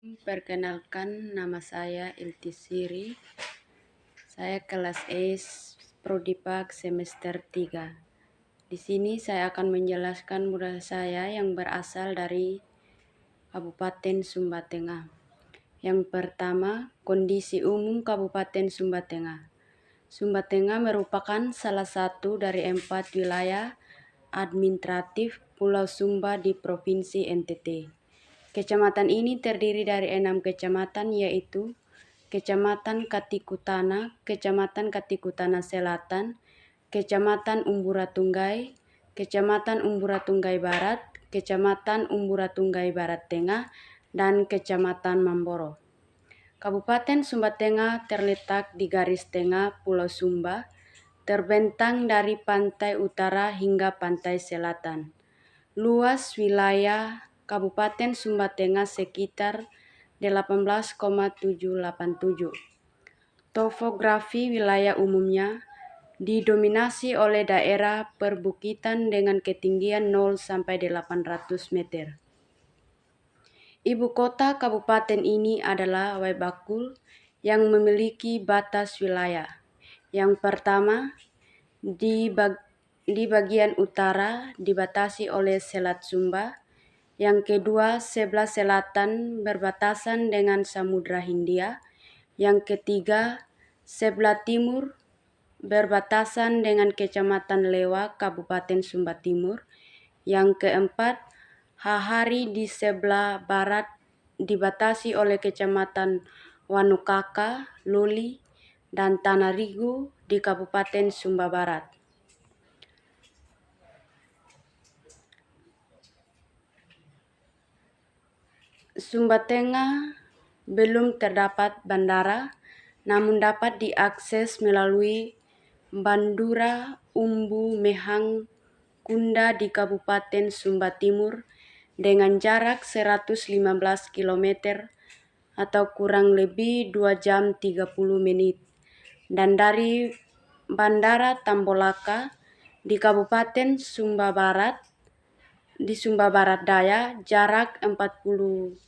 Perkenalkan, nama saya Iltisiri. Saya kelas S Prodipak semester 3. Di sini saya akan menjelaskan budaya saya yang berasal dari Kabupaten Sumba Tengah. Yang pertama, kondisi umum Kabupaten Sumba Tengah. Sumba Tengah merupakan salah satu dari 4 wilayah administratif Pulau Sumba di Provinsi NTT. Kecamatan ini terdiri dari 6 kecamatan, yaitu Kecamatan Katikutana, Kecamatan Katikutana Selatan, Kecamatan Umburatunggai, Kecamatan Umburatunggai Barat, Kecamatan Umburatunggai Barat Tengah, dan Kecamatan Mamboro. Kabupaten Sumba Tengah terletak di garis tengah Pulau Sumba, terbentang dari pantai utara hingga pantai selatan. Luas wilayah Kabupaten Sumba Tengah sekitar 18,787. Topografi wilayah umumnya didominasi oleh daerah perbukitan dengan ketinggian 0 sampai 800 meter. Ibu kota kabupaten ini adalah Waibakul yang memiliki batas wilayah. Yang pertama, di bagian utara dibatasi oleh Selat Sumba. Yang kedua, sebelah selatan berbatasan dengan Samudra Hindia. Yang ketiga, sebelah timur berbatasan dengan Kecamatan Lewa, Kabupaten Sumba Timur. Yang keempat, Hahari di sebelah barat dibatasi oleh Kecamatan Wanukaka, Loli, dan Tanarigu di Kabupaten Sumba Barat. Sumba Tengah belum terdapat bandara, namun dapat diakses melalui Bandura Umbu Mehang Kunda di Kabupaten Sumba Timur dengan jarak 115 km atau kurang lebih 2 jam 30 menit. Dan dari Bandara Tambolaka di Kabupaten Sumba Barat, di Sumba Barat Daya, jarak 48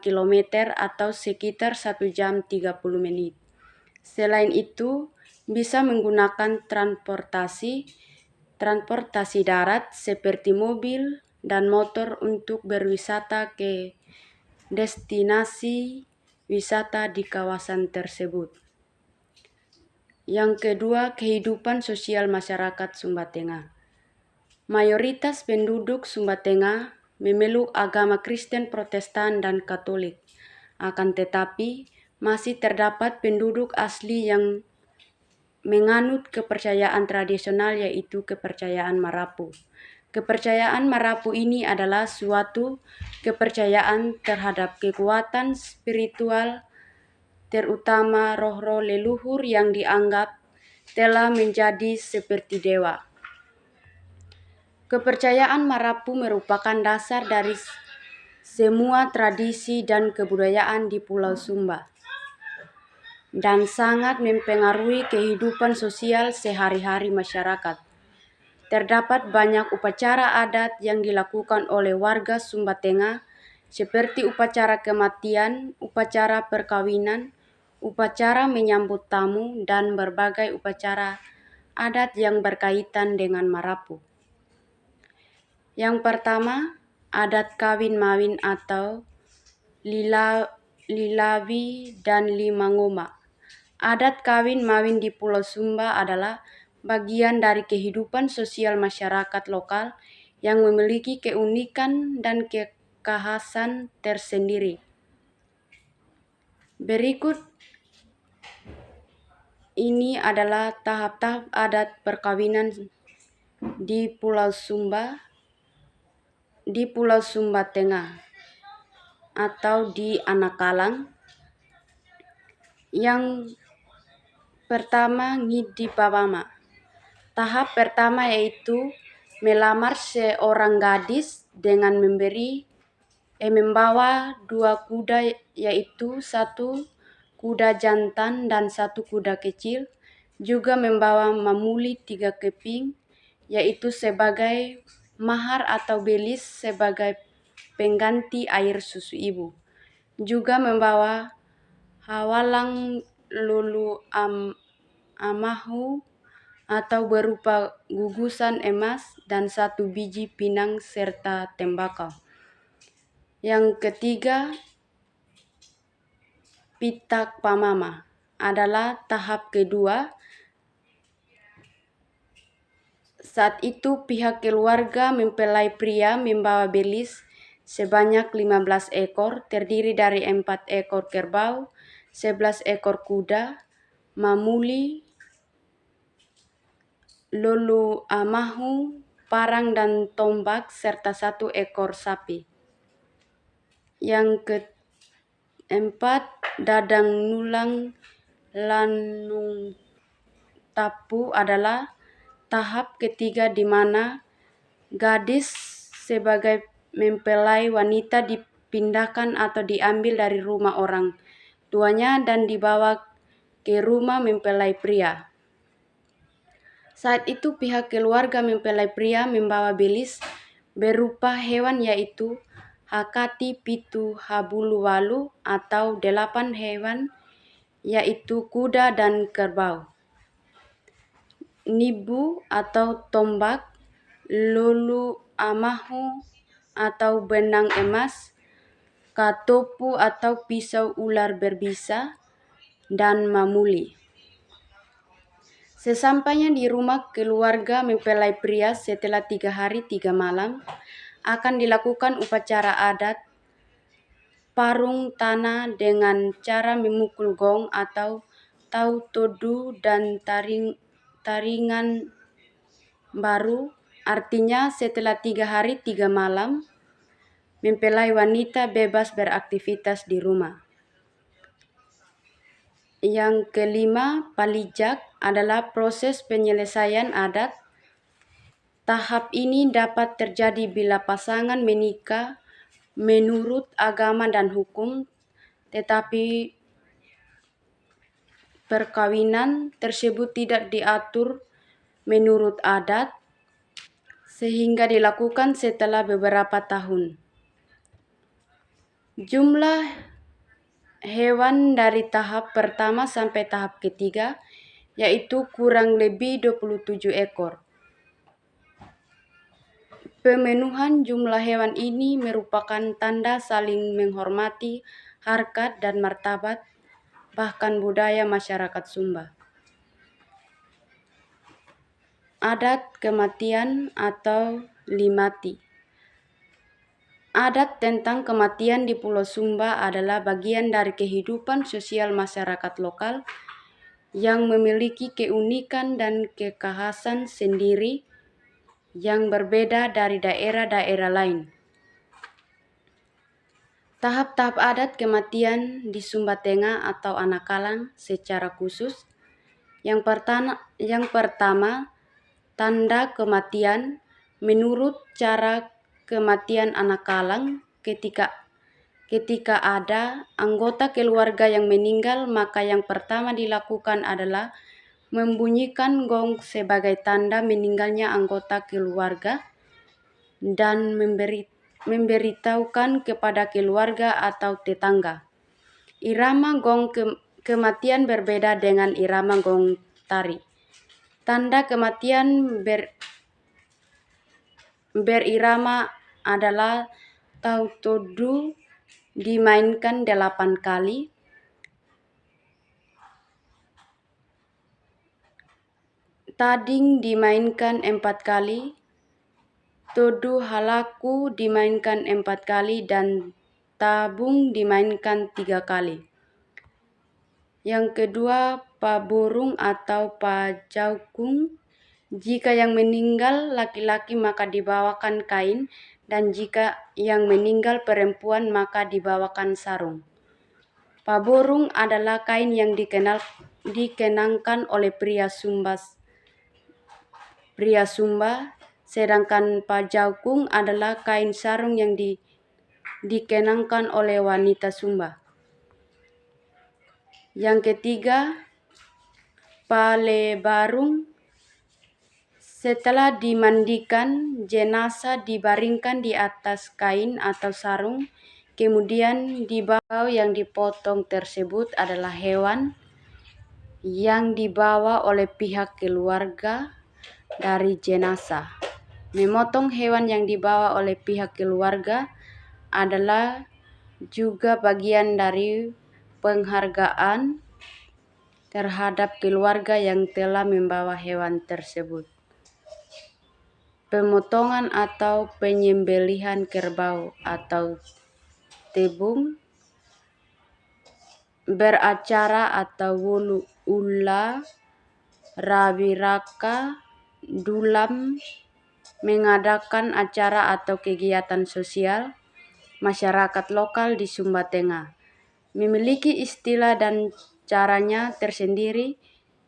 km atau sekitar 1 jam 30 menit. Selain itu, bisa menggunakan transportasi darat seperti mobil dan motor untuk berwisata ke destinasi wisata di kawasan tersebut. Yang kedua, kehidupan sosial masyarakat Sumba Tengah. Mayoritas penduduk Sumba Tengah memeluk agama Kristen, Protestan, dan Katolik. Akan tetapi, masih terdapat penduduk asli yang menganut kepercayaan tradisional, yaitu kepercayaan Marapu. Kepercayaan Marapu ini adalah suatu kepercayaan terhadap kekuatan spiritual, terutama roh-roh leluhur yang dianggap telah menjadi seperti dewa. Kepercayaan Marapu merupakan dasar dari semua tradisi dan kebudayaan di Pulau Sumba dan sangat mempengaruhi kehidupan sosial sehari-hari masyarakat. Terdapat banyak upacara adat yang dilakukan oleh warga Sumba Tengah seperti upacara kematian, upacara perkawinan, upacara menyambut tamu, dan berbagai upacara adat yang berkaitan dengan Marapu. Yang pertama, adat kawin mawin atau lilawi dan limangoma. Adat kawin mawin di Pulau Sumba adalah bagian dari kehidupan sosial masyarakat lokal yang memiliki keunikan dan kekhasan tersendiri. Berikut ini adalah tahap-tahap adat perkawinan di Pulau Sumba Tengah atau di Anakalang. Yang pertama, ngidi pawama. Tahap pertama yaitu melamar seorang gadis dengan membawa 2 kuda, yaitu 1 kuda jantan dan 1 kuda kecil, juga membawa mamuli 3 keping, yaitu sebagai mahar atau belis sebagai pengganti air susu ibu. juga membawa hawalang lulu amahu atau berupa gugusan emas dan 1 biji pinang serta tembakau. Yang ketiga, pitak pamama adalah tahap kedua. Saat itu pihak keluarga mempelai pria membawa belis sebanyak 15 ekor, terdiri dari 4 ekor kerbau, 11 ekor kuda, mamuli, lulu amahu, parang dan tombak, serta 1 ekor sapi. Yang keempat, dadang nulang lanung tapu adalah tahap ketiga di mana gadis sebagai mempelai wanita dipindahkan atau diambil dari rumah orang tuanya dan dibawa ke rumah mempelai pria. Saat itu pihak keluarga mempelai pria membawa belis berupa hewan yaitu hakati pitu habulu walu atau 8 hewan yaitu kuda dan kerbau. Nibu atau tombak, lulu amahu atau benang emas, katopu atau pisau ular berbisa, dan mamuli. Sesampainya di rumah keluarga mempelai pria setelah 3 hari 3 malam, akan dilakukan upacara adat parung tanah dengan cara memukul gong atau tau-todu dan taringan baru. Artinya setelah 3 hari 3 malam, mempelai wanita bebas beraktivitas di rumah. Yang kelima, palijak adalah proses penyelesaian adat. Tahap ini dapat terjadi bila pasangan menikah menurut agama dan hukum, tetapi perkawinan tersebut tidak diatur menurut adat, sehingga dilakukan setelah beberapa tahun. Jumlah hewan dari tahap pertama sampai tahap ketiga yaitu kurang lebih 27 ekor. Pemenuhan jumlah hewan ini merupakan tanda saling menghormati harkat dan martabat, bahkan budaya masyarakat Sumba. Adat kematian atau limati. Adat tentang kematian di Pulau Sumba adalah bagian dari kehidupan sosial masyarakat lokal yang memiliki keunikan dan kekhasan sendiri yang berbeda dari daerah-daerah lain. Tahap-tahap adat kematian di Sumba Tengah atau Anakalang secara khusus. Yang pertama, tanda kematian menurut cara kematian Anakalang ketika ada anggota keluarga yang meninggal, maka yang pertama dilakukan adalah membunyikan gong sebagai tanda meninggalnya anggota keluarga dan memberitahukan kepada keluarga atau tetangga. Irama gong kematian berbeda dengan irama gong tari. Tanda kematian berirama adalah tau-todu dimainkan 8 kali, tading dimainkan 4 kali, todu halaku dimainkan 4 kali, dan tabung dimainkan 3 kali. Yang kedua, paburung atau pajaukung. Jika yang meninggal laki-laki maka dibawakan kain, dan jika yang meninggal perempuan maka dibawakan sarung. Paburung adalah kain yang dikenakan oleh pria Sumba, sedangkan pajaukung adalah kain sarung yang dikenakan oleh wanita Sumba. Yang ketiga, palebarung. Setelah dimandikan, jenazah dibaringkan di atas kain atau sarung Kemudian di bawah yang dipotong tersebut adalah hewan yang dibawa oleh pihak keluarga dari jenazah. Memotong hewan yang dibawa oleh pihak keluarga adalah juga bagian dari penghargaan terhadap keluarga yang telah membawa hewan tersebut. Pemotongan atau penyembelihan kerbau atau tebung, beracara atau wulu ula, rabi raka, dulam, mengadakan acara atau kegiatan sosial masyarakat lokal di Sumba Tengah. Memiliki istilah dan caranya tersendiri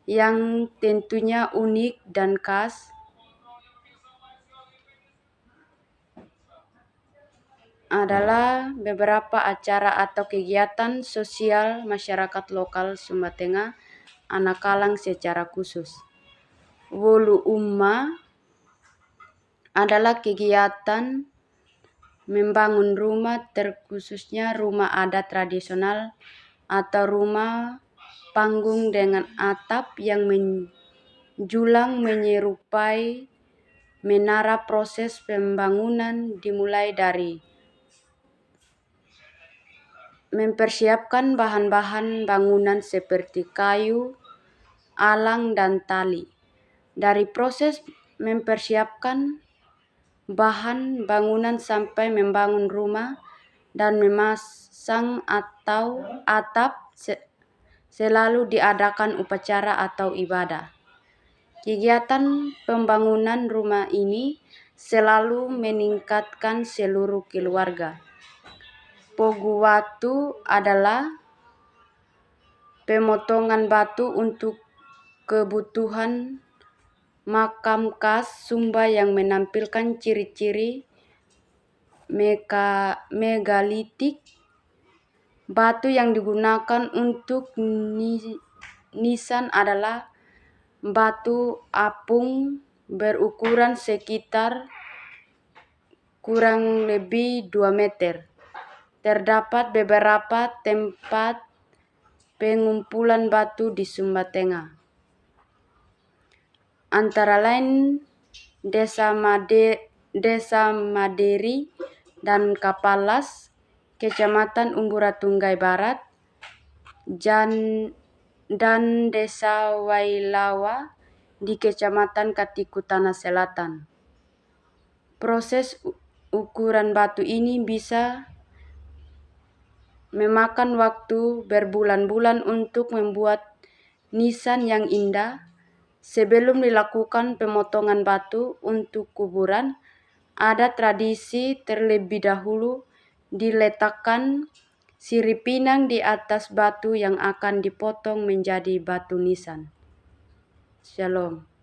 yang tentunya unik dan khas. Adalah beberapa acara atau kegiatan sosial masyarakat lokal Sumba Tengah Anakalang secara khusus. Wulu Umma adalah kegiatan membangun rumah, terkhususnya rumah adat tradisional atau rumah panggung dengan atap yang menjulang menyerupai menara. Proses pembangunan dimulai dari mempersiapkan bahan-bahan bangunan seperti kayu, alang, dan tali. Dari proses mempersiapkan bahan bangunan sampai membangun rumah dan memasang atau atap, selalu diadakan upacara atau ibadah. Kegiatan pembangunan rumah ini selalu meningkatkan seluruh keluarga. Pogu Watu adalah pemotongan batu untuk kebutuhan makam khas Sumba yang menampilkan ciri-ciri megalitik. Batu yang digunakan untuk nisan adalah batu apung berukuran sekitar kurang lebih 2 meter. Terdapat beberapa tempat pengumpulan batu di Sumba Tengah, antara lain Desa Maderi dan Kapalas, Kecamatan Umbura Tunggai Barat, dan Desa Wailawa di Kecamatan Katiku Tanah Selatan. Proses ukuran batu ini bisa memakan waktu berbulan-bulan untuk membuat nisan yang indah. Sebelum dilakukan pemotongan batu untuk kuburan, ada tradisi terlebih dahulu diletakkan sirip pinang di atas batu yang akan dipotong menjadi batu nisan. Shalom.